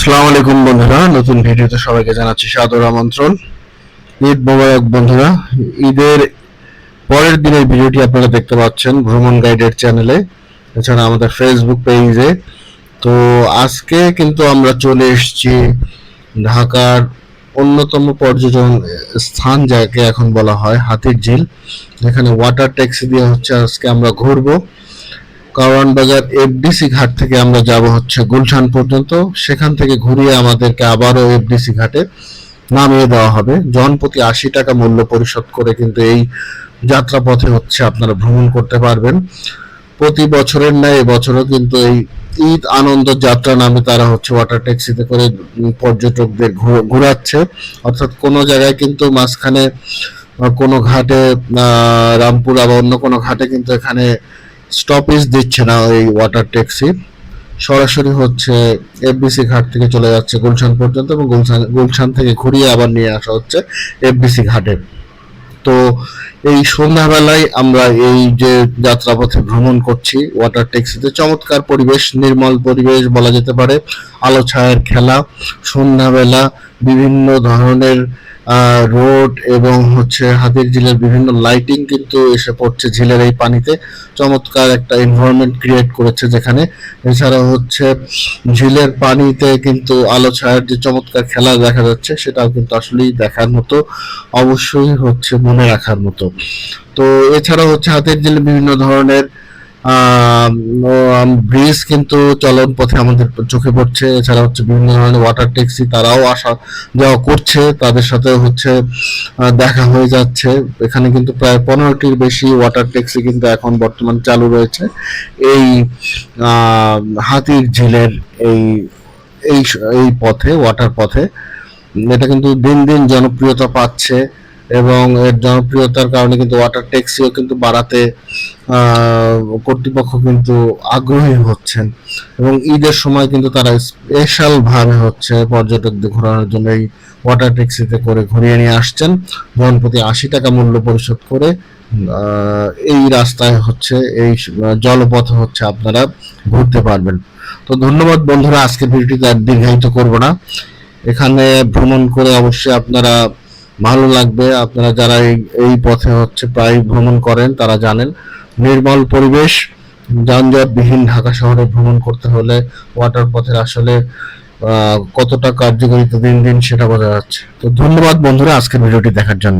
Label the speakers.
Speaker 1: আসসালামু আলাইকুম বন্ধুরা, নতুন ভিডিওতে সবাইকে জানাচ্ছি সাদর আমন্ত্রণ। ঈদ মোবারক বন্ধুরা। ঈদের পরের দিনের ভিডিওটি আপনারা দেখতে পাচ্ছেন ভ্রমণ গাইডের চ্যানেলে, এছাড়া আমাদের ফেসবুক পেজে। তো আজকে কিন্তু আমরা চলে এসেছি ঢাকার অন্যতম পর্যটন স্থান, যাকে এখন বলা হয় হাতির ঝিল। এখানে ওয়াটার ট্যাক্সি দিয়ে হচ্ছে আজকে আমরা ঘুরবো। কারওয়ান বাজার এফডিসি ঘাট থেকে আমরা যাব হচ্ছে গুলশান পর্যন্ত, সেখান থেকে ঘুরিয়ে আমাদেরকে আবারও এফডিসি ঘাটে নামিয়ে দেওয়া হবে। জনপ্রতি ৮০ টাকা মূল্য পরিশোধ করে কিন্তু এই যাত্রাপথে হচ্ছে আপনারা ভ্রমণ করতে পারবেন। প্রতি বছরের ন্যায় এবছরও কিন্তু এই ঈদ আনন্দ যাত্রা নামে তারা হচ্ছে ওয়াটার ট্যাক্সিতে করে পর্যটকদের ঘোরাচ্ছে। অর্থাৎ কোনো জায়গায় কিন্তু মাঝখানে কোনো ঘাটে রামপুরা বা অন্য কোনো ঘাটে কিন্তু এখানে স্টপেজ দিচ্ছে না ওই ওয়াটার ট্যাক্সি। সরাসরি হচ্ছে এফবিসি ঘাট থেকে চলে যাচ্ছে গুলশান পর্যন্ত, এবং গুলশান থেকে ঘুরিয়ে আবার নিয়ে আসা হচ্ছে এফবিসি ঘাটে। তো এই সন্ধ্যাবেলায় আমরা এই যে যাত্রাপথে ভ্রমণ করছি ওয়াটার ট্যাক্সিতে, চমৎকার পরিবেশ, নির্মল পরিবেশ বলা যেতে পারে, আলো ছায়ার খেলা। সন্ধ্যাবেলা বিভিন্ন ধরনের রোড এবং হচ্ছে হাতির ঝিলের বিভিন্ন লাইটিং কিন্তু এসে পড়ছে ঝিলের এই পানিতে। চমৎকার একটা এনভায়রনমেন্ট ক্রিয়েট করেছে যেখানে। এছাড়া হচ্ছে ঝিলের পানিতে কিন্তু আলো ছায়ার যে চমৎকার খেলা দেখা যাচ্ছে, সেটাও কিন্তু আসলেই দেখার মতো, অবশ্যই হচ্ছে মনে রাখার মতো। তো এছাড়া হচ্ছে হাতির ঝিলে বিভিন্ন ধরনের ব্রিজ কিন্তু চলন পথে আমাদের চোখে পড়ছে। এছাড়া হচ্ছে বিভিন্ন ধরনের ওয়াটার ট্যাক্সি তারাও আসা যাওয়া করছে, তাদের সাথে হচ্ছে দেখা হয়ে যাচ্ছে। এখানে কিন্তু প্রায় 15টির বেশি ওয়াটার ট্যাক্সি কিন্তু এখন বর্তমান চালু রয়েছে এই হাতির ঝিলের এই এই এই পথে, ওয়াটার পথে। এটা কিন্তু দিন দিন জনপ্রিয়তা পাচ্ছে, এবং এর জনপ্রিয়তার কারণে কিন্তু ওয়াটার ট্যাক্সিও কিন্তু বাড়াতে কর্তৃপক্ষ কিন্তু আগ্রহী হচ্ছেন, এবং ঈদের সময় কিন্তু তারা স্পেশাল ভাবে হচ্ছে পর্যটকদের ঘোরানোর জন্য এই ওয়াটার ট্যাক্সিতে করে ঘুরিয়ে নিয়ে আসছেন। জনপ্রতি ৮০ টাকা মূল্য পরিশোধ করে এই রাস্তায় হচ্ছে এই জলপথে হচ্ছে আপনারা ঘুরতে পারবেন। তো ধন্যবাদ বন্ধুরা, আজকের ভিডিওটি আর দীর্ঘায়িত করব না। এখানে ভ্রমণ করে অবশ্যই আপনারা ভালো লাগবে। আপনারা যারা এই পথে হচ্ছে প্রায় ভ্রমণ করেন তারা জানেন, নির্মল পরিবেশ, যানজটবিহীন ঢাকা শহরে ভ্রমণ করতে হলে ওয়াটার পথের আসলে কতটা কার্যকারিতা দিন দিন সেটা বোঝা যাচ্ছে। তো ধন্যবাদ বন্ধুরা আজকের ভিডিওটি দেখার জন্য।